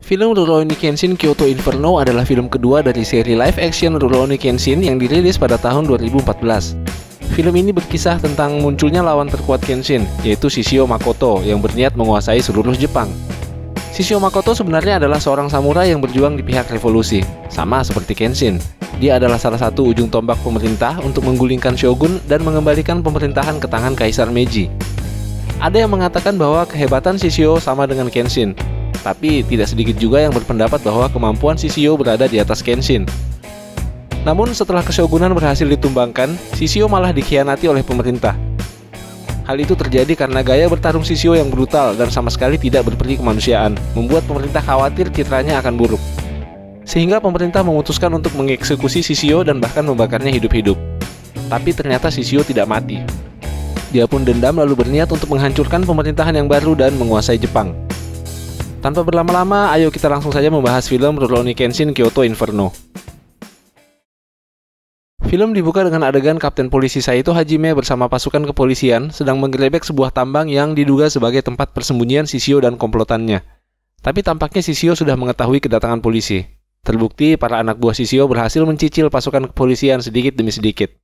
Film Rurouni Kenshin Kyoto Inferno adalah film kedua dari seri live action Rurouni Kenshin yang dirilis pada tahun 2014. Film ini berkisah tentang munculnya lawan terkuat Kenshin, yaitu Shishio Makoto yang berniat menguasai seluruh Jepang. Shishio Makoto sebenarnya adalah seorang samurai yang berjuang di pihak revolusi, sama seperti Kenshin. Dia adalah salah satu ujung tombak pemerintah untuk menggulingkan shogun dan mengembalikan pemerintahan ke tangan Kaisar Meiji. Ada yang mengatakan bahwa kehebatan Shishio sama dengan Kenshin, tapi tidak sedikit juga yang berpendapat bahwa kemampuan Shishio berada di atas Kenshin. Namun setelah keshogunan berhasil ditumbangkan, Shishio malah dikhianati oleh pemerintah. Hal itu terjadi karena gaya bertarung Shishio yang brutal dan sama sekali tidak berperi kemanusiaan, membuat pemerintah khawatir citranya akan buruk. Sehingga pemerintah memutuskan untuk mengeksekusi Shishio dan bahkan membakarnya hidup-hidup. Tapi ternyata Shishio tidak mati. Dia pun dendam lalu berniat untuk menghancurkan pemerintahan yang baru dan menguasai Jepang. Tanpa berlama-lama, ayo kita langsung saja membahas film Rurouni Kenshin Kyoto Inferno. Film dibuka dengan adegan Kapten Polisi Saito Hajime bersama pasukan kepolisian sedang menggerebek sebuah tambang yang diduga sebagai tempat persembunyian Shishio dan komplotannya. Tapi tampaknya Shishio sudah mengetahui kedatangan polisi. Terbukti para anak buah Shishio berhasil mencicil pasukan kepolisian sedikit demi sedikit.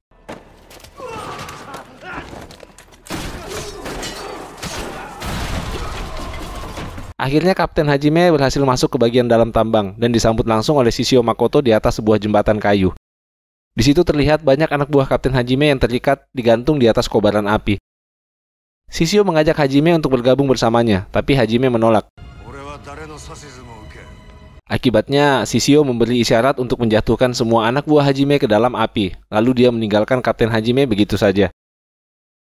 Akhirnya Kapten Hajime berhasil masuk ke bagian dalam tambang dan disambut langsung oleh Shishio Makoto di atas sebuah jembatan kayu. Di situ terlihat banyak anak buah Kapten Hajime yang terikat digantung di atas kobaran api. Shishio mengajak Hajime untuk bergabung bersamanya, tapi Hajime menolak. Akibatnya, Shishio memberi isyarat untuk menjatuhkan semua anak buah Hajime ke dalam api, lalu dia meninggalkan Kapten Hajime begitu saja.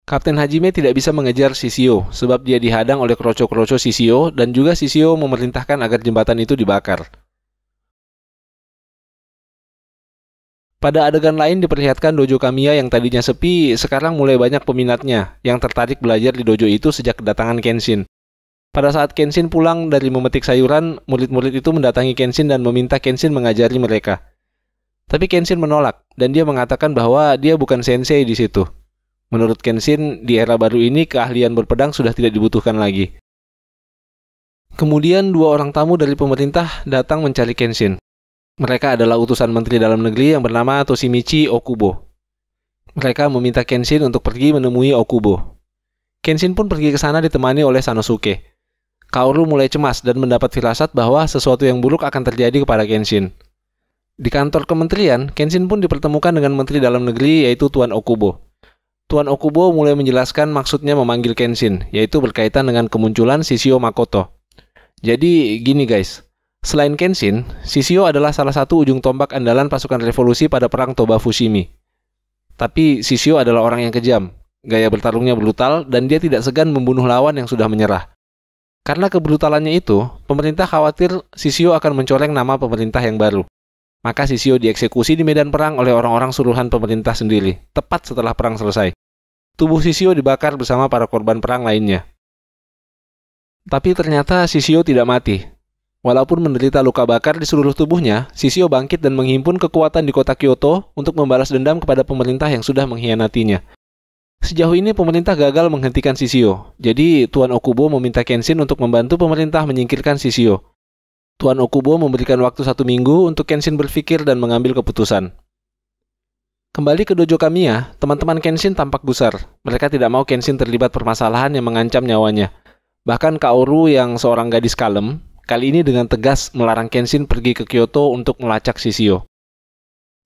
Kapten Hajime tidak bisa mengejar Shishio sebab dia dihadang oleh kroco-kroco Shishio dan juga Shishio memerintahkan agar jembatan itu dibakar. Pada adegan lain diperlihatkan dojo Kamiya yang tadinya sepi, sekarang mulai banyak peminatnya yang tertarik belajar di dojo itu sejak kedatangan Kenshin. Pada saat Kenshin pulang dari memetik sayuran, murid-murid itu mendatangi Kenshin dan meminta Kenshin mengajari mereka. Tapi Kenshin menolak dan dia mengatakan bahwa dia bukan sensei di situ. Menurut Kenshin, di era baru ini keahlian berpedang sudah tidak dibutuhkan lagi. Kemudian dua orang tamu dari pemerintah datang mencari Kenshin. Mereka adalah utusan Menteri Dalam Negeri yang bernama Toshimichi Okubo. Mereka meminta Kenshin untuk pergi menemui Okubo. Kenshin pun pergi ke sana ditemani oleh Sanosuke. Kaoru mulai cemas dan mendapat firasat bahwa sesuatu yang buruk akan terjadi kepada Kenshin. Di kantor kementerian, Kenshin pun dipertemukan dengan Menteri Dalam Negeri yaitu Tuan Okubo. Tuan Okubo mulai menjelaskan maksudnya memanggil Kenshin, yaitu berkaitan dengan kemunculan Shishio Makoto. Jadi gini guys, selain Kenshin, Shishio adalah salah satu ujung tombak andalan pasukan revolusi pada perang Toba Fushimi. Tapi Shishio adalah orang yang kejam, gaya bertarungnya brutal, dan dia tidak segan membunuh lawan yang sudah menyerah. Karena kebrutalannya itu, pemerintah khawatir Shishio akan mencoreng nama pemerintah yang baru. Maka Shishio dieksekusi di medan perang oleh orang-orang suruhan pemerintah sendiri, tepat setelah perang selesai. Tubuh Shishio dibakar bersama para korban perang lainnya. Tapi ternyata Shishio tidak mati. Walaupun menderita luka bakar di seluruh tubuhnya, Shishio bangkit dan menghimpun kekuatan di kota Kyoto untuk membalas dendam kepada pemerintah yang sudah mengkhianatinya. Sejauh ini pemerintah gagal menghentikan Shishio, jadi Tuan Okubo meminta Kenshin untuk membantu pemerintah menyingkirkan Shishio. Tuan Okubo memberikan waktu 1 minggu untuk Kenshin berpikir dan mengambil keputusan. Kembali ke dojo Kamiya, teman-teman Kenshin tampak gusar. Mereka tidak mau Kenshin terlibat permasalahan yang mengancam nyawanya. Bahkan Kaoru yang seorang gadis kalem, kali ini dengan tegas melarang Kenshin pergi ke Kyoto untuk melacak Shishio.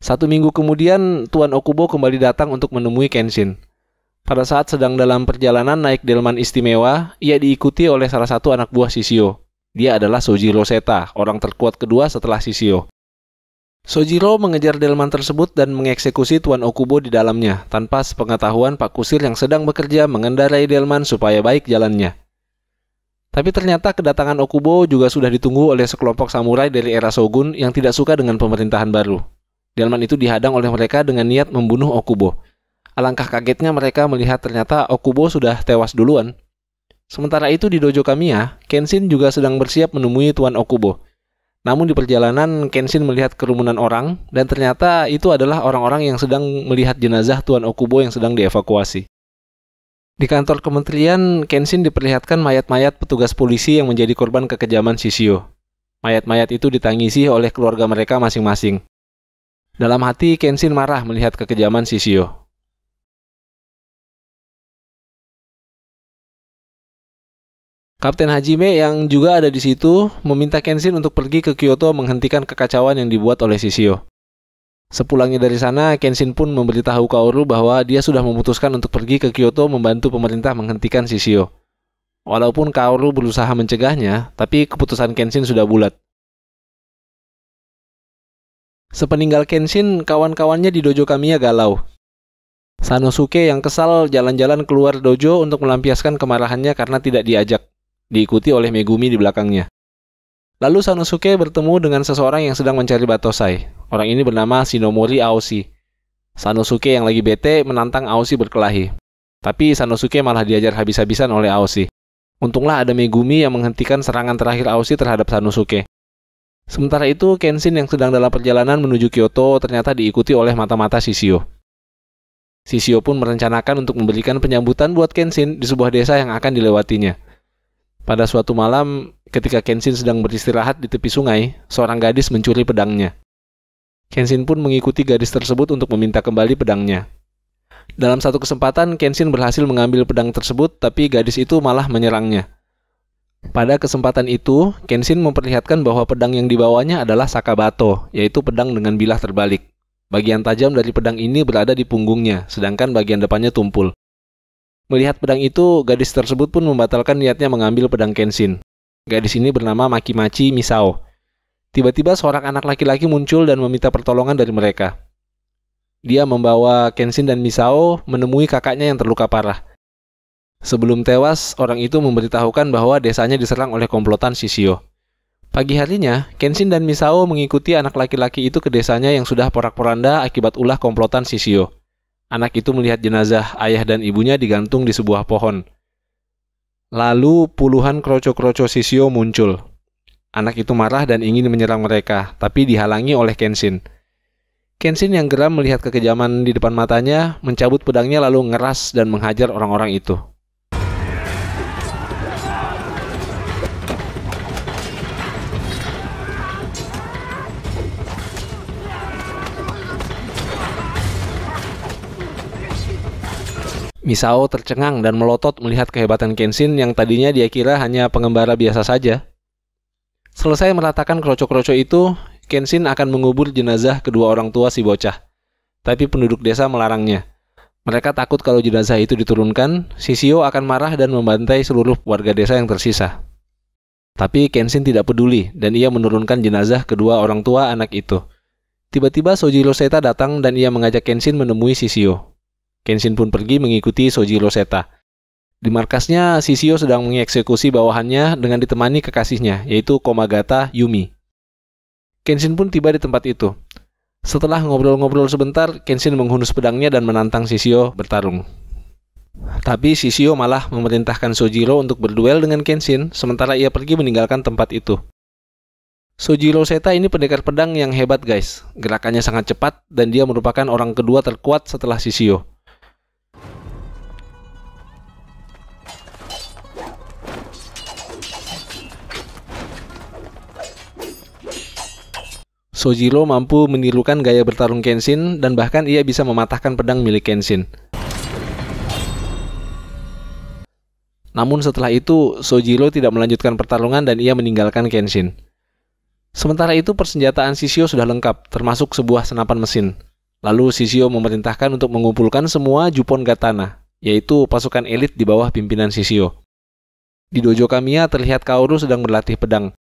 1 minggu kemudian, Tuan Okubo kembali datang untuk menemui Kenshin. Pada saat sedang dalam perjalanan naik delman istimewa, ia diikuti oleh salah satu anak buah Shishio. Dia adalah Sojiro Seta, orang terkuat kedua setelah Shishio. Sojiro mengejar delman tersebut dan mengeksekusi Tuan Okubo di dalamnya, tanpa sepengetahuan Pak Kusir yang sedang bekerja mengendarai delman supaya baik jalannya. Tapi ternyata kedatangan Okubo juga sudah ditunggu oleh sekelompok samurai dari era Shogun yang tidak suka dengan pemerintahan baru. Delman itu dihadang oleh mereka dengan niat membunuh Okubo. Alangkah kagetnya mereka melihat ternyata Okubo sudah tewas duluan. Sementara itu di dojo Kamiya, Kenshin juga sedang bersiap menemui Tuan Okubo. Namun di perjalanan, Kenshin melihat kerumunan orang, dan ternyata itu adalah orang-orang yang sedang melihat jenazah Tuan Okubo yang sedang dievakuasi. Di kantor kementerian, Kenshin diperlihatkan mayat-mayat petugas polisi yang menjadi korban kekejaman Shishio. Mayat-mayat itu ditangisi oleh keluarga mereka masing-masing. Dalam hati, Kenshin marah melihat kekejaman Shishio. Kapten Hajime yang juga ada di situ meminta Kenshin untuk pergi ke Kyoto menghentikan kekacauan yang dibuat oleh Shishio. Sepulangnya dari sana, Kenshin pun memberitahu Kaoru bahwa dia sudah memutuskan untuk pergi ke Kyoto membantu pemerintah menghentikan Shishio. Walaupun Kaoru berusaha mencegahnya, tapi keputusan Kenshin sudah bulat. Sepeninggal Kenshin, kawan-kawannya di dojo Kamiya galau. Sanosuke yang kesal jalan-jalan keluar dojo untuk melampiaskan kemarahannya karena tidak diajak, diikuti oleh Megumi di belakangnya. Lalu Sanosuke bertemu dengan seseorang yang sedang mencari Batosai. Orang ini bernama Shinomori Aoshi. Sanosuke yang lagi bete menantang Aoshi berkelahi. Tapi Sanosuke malah diajar habis-habisan oleh Aoshi. Untunglah ada Megumi yang menghentikan serangan terakhir Aoshi terhadap Sanosuke. Sementara itu, Kenshin yang sedang dalam perjalanan menuju Kyoto ternyata diikuti oleh mata-mata Shishio. Shishio pun merencanakan untuk memberikan penyambutan buat Kenshin di sebuah desa yang akan dilewatinya. Pada suatu malam, ketika Kenshin sedang beristirahat di tepi sungai, seorang gadis mencuri pedangnya. Kenshin pun mengikuti gadis tersebut untuk meminta kembali pedangnya. Dalam satu kesempatan, Kenshin berhasil mengambil pedang tersebut, tapi gadis itu malah menyerangnya. Pada kesempatan itu, Kenshin memperlihatkan bahwa pedang yang dibawanya adalah Sakabato, yaitu pedang dengan bilah terbalik. Bagian tajam dari pedang ini berada di punggungnya, sedangkan bagian depannya tumpul. Melihat pedang itu, gadis tersebut pun membatalkan niatnya mengambil pedang Kenshin. Gadis ini bernama Makimachi Misao. Tiba-tiba seorang anak laki-laki muncul dan meminta pertolongan dari mereka. Dia membawa Kenshin dan Misao menemui kakaknya yang terluka parah. Sebelum tewas, orang itu memberitahukan bahwa desanya diserang oleh komplotan Shishio. Pagi harinya, Kenshin dan Misao mengikuti anak laki-laki itu ke desanya yang sudah porak-poranda akibat ulah komplotan Shishio. Anak itu melihat jenazah ayah dan ibunya digantung di sebuah pohon. Lalu puluhan kroco-kroco Shishio muncul. Anak itu marah dan ingin menyerang mereka, tapi dihalangi oleh Kenshin. Kenshin yang geram melihat kekejaman di depan matanya, mencabut pedangnya lalu ngeras dan menghajar orang-orang itu. Misao tercengang dan melotot melihat kehebatan Kenshin yang tadinya dia kira hanya pengembara biasa saja. Selesai meratakan kroco-kroco itu, Kenshin akan mengubur jenazah kedua orang tua si bocah. Tapi penduduk desa melarangnya. Mereka takut kalau jenazah itu diturunkan, Shishio akan marah dan membantai seluruh warga desa yang tersisa. Tapi Kenshin tidak peduli dan ia menurunkan jenazah kedua orang tua anak itu. Tiba-tiba Sojiro Seta datang dan ia mengajak Kenshin menemui Shishio. Kenshin pun pergi mengikuti Sojiro Seta. Di markasnya, Shishio sedang mengeksekusi bawahannya dengan ditemani kekasihnya, yaitu Komagata Yumi. Kenshin pun tiba di tempat itu. Setelah ngobrol-ngobrol sebentar, Kenshin menghunus pedangnya dan menantang Shishio bertarung. Tapi Shishio malah memerintahkan Sojiro untuk berduel dengan Kenshin, sementara ia pergi meninggalkan tempat itu. Sojiro Seta ini pendekar pedang yang hebat guys. Gerakannya sangat cepat dan dia merupakan orang kedua terkuat setelah Shishio. Sojiro mampu menirukan gaya bertarung Kenshin dan bahkan ia bisa mematahkan pedang milik Kenshin. Namun setelah itu, Sojiro tidak melanjutkan pertarungan dan ia meninggalkan Kenshin. Sementara itu persenjataan Shishio sudah lengkap, termasuk sebuah senapan mesin. Lalu Shishio memerintahkan untuk mengumpulkan semua Juppon Gatana, yaitu pasukan elit di bawah pimpinan Shishio. Di dojo Kamiya terlihat Kaoru sedang berlatih pedang.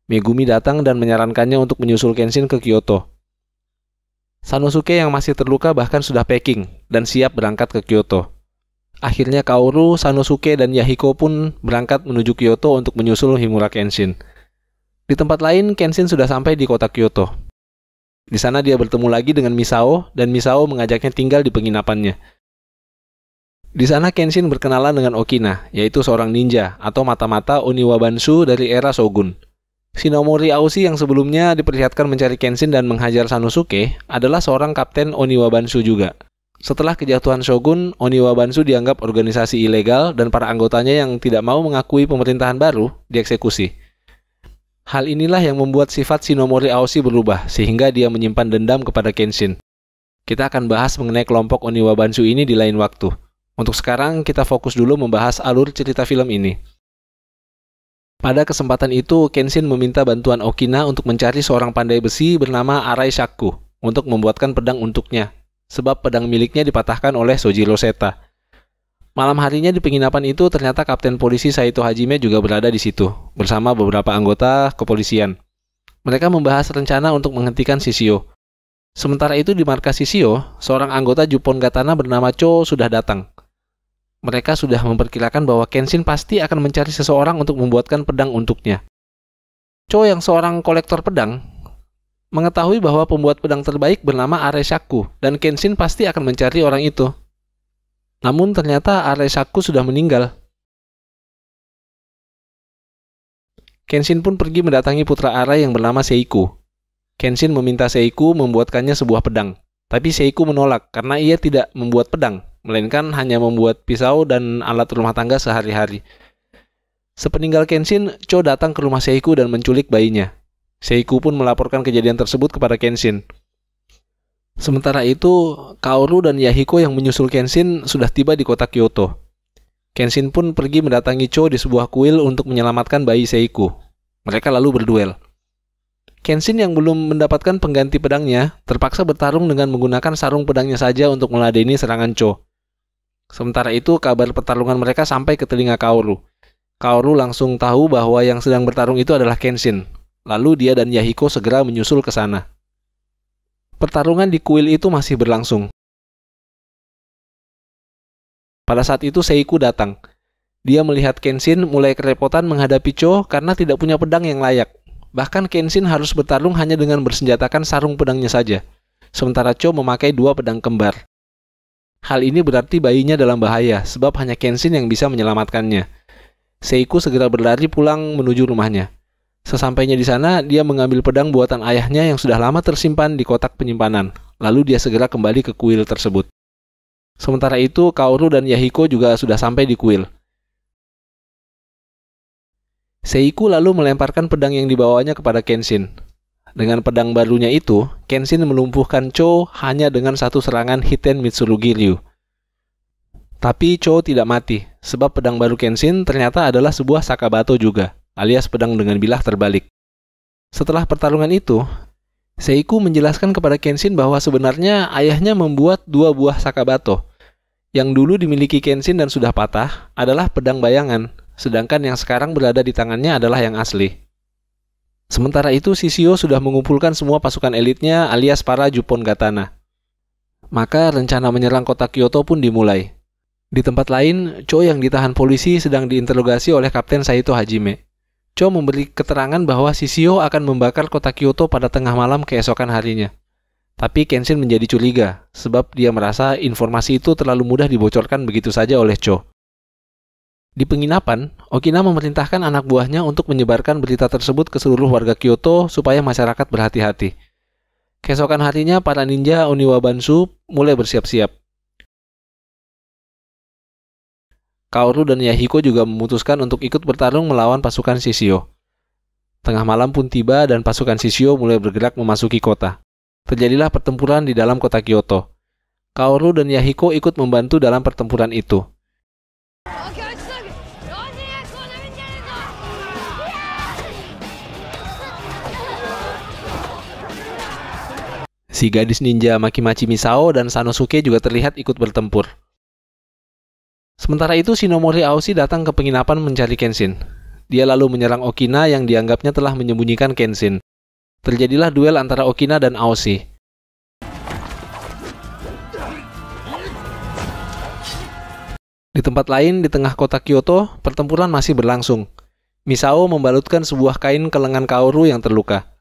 Megumi datang dan menyarankannya untuk menyusul Kenshin ke Kyoto. Sanosuke yang masih terluka bahkan sudah packing dan siap berangkat ke Kyoto. Akhirnya Kaoru, Sanosuke, dan Yahiko pun berangkat menuju Kyoto untuk menyusul Himura Kenshin. Di tempat lain, Kenshin sudah sampai di kota Kyoto. Di sana dia bertemu lagi dengan Misao dan Misao mengajaknya tinggal di penginapannya. Di sana Kenshin berkenalan dengan Okina, yaitu seorang ninja atau mata-mata Oniwabansu dari era Shogun. Shinomori Aoshi yang sebelumnya diperlihatkan mencari Kenshin dan menghajar Sanosuke adalah seorang kapten Oniwabansu juga. Setelah kejatuhan Shogun, Oniwabansu dianggap organisasi ilegal dan para anggotanya yang tidak mau mengakui pemerintahan baru dieksekusi. Hal inilah yang membuat sifat Shinomori Aoshi berubah, sehingga dia menyimpan dendam kepada Kenshin. Kita akan bahas mengenai kelompok Oniwa Banshu ini di lain waktu. Untuk sekarang, kita fokus dulu membahas alur cerita film ini. Pada kesempatan itu, Kenshin meminta bantuan Okina untuk mencari seorang pandai besi bernama Arai Shaku untuk membuatkan pedang untuknya, sebab pedang miliknya dipatahkan oleh Sojiro Seta. Malam harinya di penginapan itu ternyata Kapten Polisi Saito Hajime juga berada di situ, bersama beberapa anggota kepolisian. Mereka membahas rencana untuk menghentikan Shishio. Sementara itu di markas Shishio, seorang anggota Juppon Gatana bernama Cho sudah datang. Mereka sudah memperkirakan bahwa Kenshin pasti akan mencari seseorang untuk membuatkan pedang untuknya. Cho yang seorang kolektor pedang, mengetahui bahwa pembuat pedang terbaik bernama Arai Shaku, dan Kenshin pasti akan mencari orang itu. Namun ternyata Arai Shaku sudah meninggal. Kenshin pun pergi mendatangi putra Arai yang bernama Seiku. Kenshin meminta Seiku membuatkannya sebuah pedang, tapi Seiku menolak karena ia tidak membuat pedang, melainkan hanya membuat pisau dan alat rumah tangga sehari-hari. Sepeninggal Kenshin, Cho datang ke rumah Seiku dan menculik bayinya. Seiku pun melaporkan kejadian tersebut kepada Kenshin. Sementara itu, Kaoru dan Yahiko yang menyusul Kenshin sudah tiba di kota Kyoto. Kenshin pun pergi mendatangi Cho di sebuah kuil untuk menyelamatkan bayi Seiku. Mereka lalu berduel. Kenshin yang belum mendapatkan pengganti pedangnya terpaksa bertarung dengan menggunakan sarung pedangnya saja untuk meladeni serangan Cho. Sementara itu, kabar pertarungan mereka sampai ke telinga Kaoru. Kaoru langsung tahu bahwa yang sedang bertarung itu adalah Kenshin. Lalu dia dan Yahiko segera menyusul ke sana. Pertarungan di kuil itu masih berlangsung. Pada saat itu Seiku datang. Dia melihat Kenshin mulai kerepotan menghadapi Cho karena tidak punya pedang yang layak. Bahkan Kenshin harus bertarung hanya dengan bersenjatakan sarung pedangnya saja. Sementara Cho memakai 2 pedang kembar. Hal ini berarti bayinya dalam bahaya, sebab hanya Kenshin yang bisa menyelamatkannya. Seiku segera berlari pulang menuju rumahnya. Sesampainya di sana, dia mengambil pedang buatan ayahnya yang sudah lama tersimpan di kotak penyimpanan. Lalu dia segera kembali ke kuil tersebut. Sementara itu, Kaoru dan Yahiko juga sudah sampai di kuil. Seiku lalu melemparkan pedang yang dibawanya kepada Kenshin. Dengan pedang barunya itu, Kenshin melumpuhkan Cho hanya dengan satu serangan Hiten Mitsurugi Ryu. Tapi Cho tidak mati, sebab pedang baru Kenshin ternyata adalah sebuah sakabato juga, alias pedang dengan bilah terbalik. Setelah pertarungan itu, Seiku menjelaskan kepada Kenshin bahwa sebenarnya ayahnya membuat 2 buah sakabato. Yang dulu dimiliki Kenshin dan sudah patah adalah pedang bayangan, sedangkan yang sekarang berada di tangannya adalah yang asli. Sementara itu, Shishio sudah mengumpulkan semua pasukan elitnya alias para Juppon Gatana. Maka rencana menyerang kota Kyoto pun dimulai. Di tempat lain, Cho yang ditahan polisi sedang diinterogasi oleh Kapten Saito Hajime. Cho memberi keterangan bahwa Shishio akan membakar kota Kyoto pada tengah malam keesokan harinya. Tapi Kenshin menjadi curiga, sebab dia merasa informasi itu terlalu mudah dibocorkan begitu saja oleh Cho. Di penginapan, Okina memerintahkan anak buahnya untuk menyebarkan berita tersebut ke seluruh warga Kyoto supaya masyarakat berhati-hati. Keesokan harinya, para ninja Oniwa Banshu mulai bersiap-siap. Kaoru dan Yahiko juga memutuskan untuk ikut bertarung melawan pasukan Shishio. Tengah malam pun tiba dan pasukan Shishio mulai bergerak memasuki kota. Terjadilah pertempuran di dalam kota Kyoto. Kaoru dan Yahiko ikut membantu dalam pertempuran itu. Si gadis ninja Makimachi Misao dan Sanosuke juga terlihat ikut bertempur. Sementara itu, Shinomori Aoshi datang ke penginapan mencari Kenshin. Dia lalu menyerang Okina yang dianggapnya telah menyembunyikan Kenshin. Terjadilah duel antara Okina dan Aoshi. Di tempat lain, di tengah kota Kyoto, pertempuran masih berlangsung. Misao membalutkan sebuah kain ke lengan Kaoru yang terluka.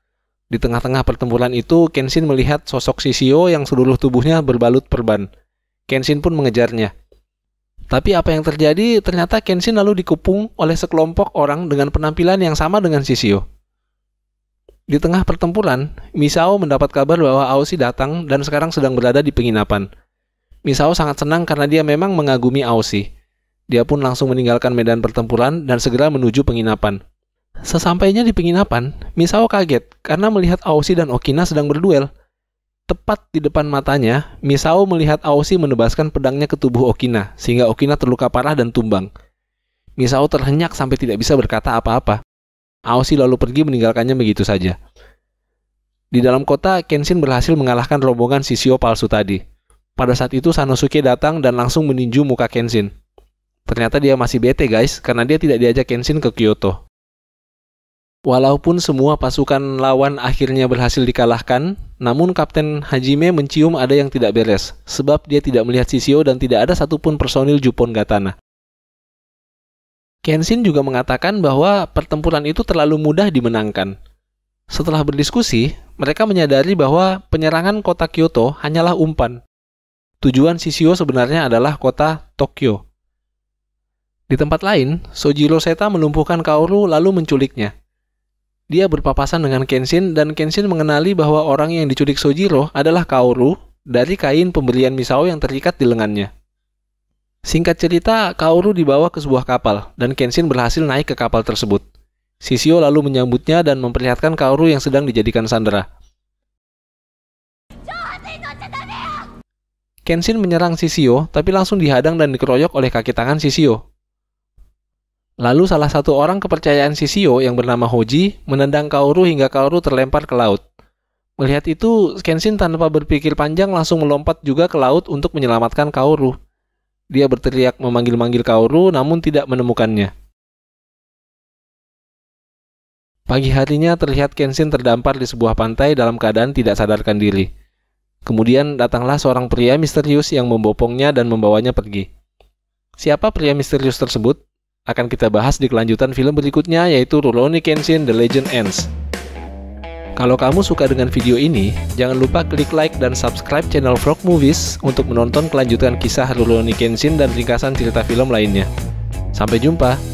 Di tengah-tengah pertempuran itu, Kenshin melihat sosok Shishio yang seluruh tubuhnya berbalut perban. Kenshin pun mengejarnya. Tapi apa yang terjadi, ternyata Kenshin lalu dikepung oleh sekelompok orang dengan penampilan yang sama dengan Shishio. Di tengah pertempuran, Misao mendapat kabar bahwa Aoshi datang dan sekarang sedang berada di penginapan. Misao sangat senang karena dia memang mengagumi Aoshi. Dia pun langsung meninggalkan medan pertempuran dan segera menuju penginapan. Sesampainya di penginapan, Misao kaget karena melihat Aoshi dan Okina sedang berduel. Tepat di depan matanya, Misao melihat Aoshi menebaskan pedangnya ke tubuh Okina, sehingga Okina terluka parah dan tumbang. Misao terhenyak sampai tidak bisa berkata apa-apa. Aoshi lalu pergi meninggalkannya begitu saja. Di dalam kota, Kenshin berhasil mengalahkan rombongan Shishio palsu tadi. Pada saat itu Sanosuke datang dan langsung meninju muka Kenshin. Ternyata dia masih bete guys, karena dia tidak diajak Kenshin ke Kyoto. Walaupun semua pasukan lawan akhirnya berhasil dikalahkan, namun Kapten Hajime mencium ada yang tidak beres, sebab dia tidak melihat Shishio dan tidak ada satupun personil Juppon Gatana. Kenshin juga mengatakan bahwa pertempuran itu terlalu mudah dimenangkan. Setelah berdiskusi, mereka menyadari bahwa penyerangan kota Kyoto hanyalah umpan. Tujuan Shishio sebenarnya adalah kota Tokyo. Di tempat lain, Sojiro Seta melumpuhkan Kaoru lalu menculiknya. Dia berpapasan dengan Kenshin dan Kenshin mengenali bahwa orang yang diculik Sojiro adalah Kaoru dari kain pemberian Misao yang terikat di lengannya. Singkat cerita, Kaoru dibawa ke sebuah kapal dan Kenshin berhasil naik ke kapal tersebut. Shishio lalu menyambutnya dan memperlihatkan Kaoru yang sedang dijadikan sandera. Kenshin menyerang Shishio, tapi langsung dihadang dan dikeroyok oleh kaki tangan Shishio. Lalu salah satu orang kepercayaan Shishio yang bernama Hoji menendang Kaoru hingga Kaoru terlempar ke laut. Melihat itu, Kenshin tanpa berpikir panjang langsung melompat juga ke laut untuk menyelamatkan Kaoru. Dia berteriak memanggil-manggil Kaoru namun tidak menemukannya. Pagi harinya terlihat Kenshin terdampar di sebuah pantai dalam keadaan tidak sadarkan diri. Kemudian datanglah seorang pria misterius yang membopongnya dan membawanya pergi. Siapa pria misterius tersebut? Akan kita bahas di kelanjutan film berikutnya, yaitu Rurouni Kenshin The Legend Ends. Kalau kamu suka dengan video ini, jangan lupa klik like dan subscribe channel Frog Movies untuk menonton kelanjutan kisah Rurouni Kenshin dan ringkasan cerita film lainnya. Sampai jumpa!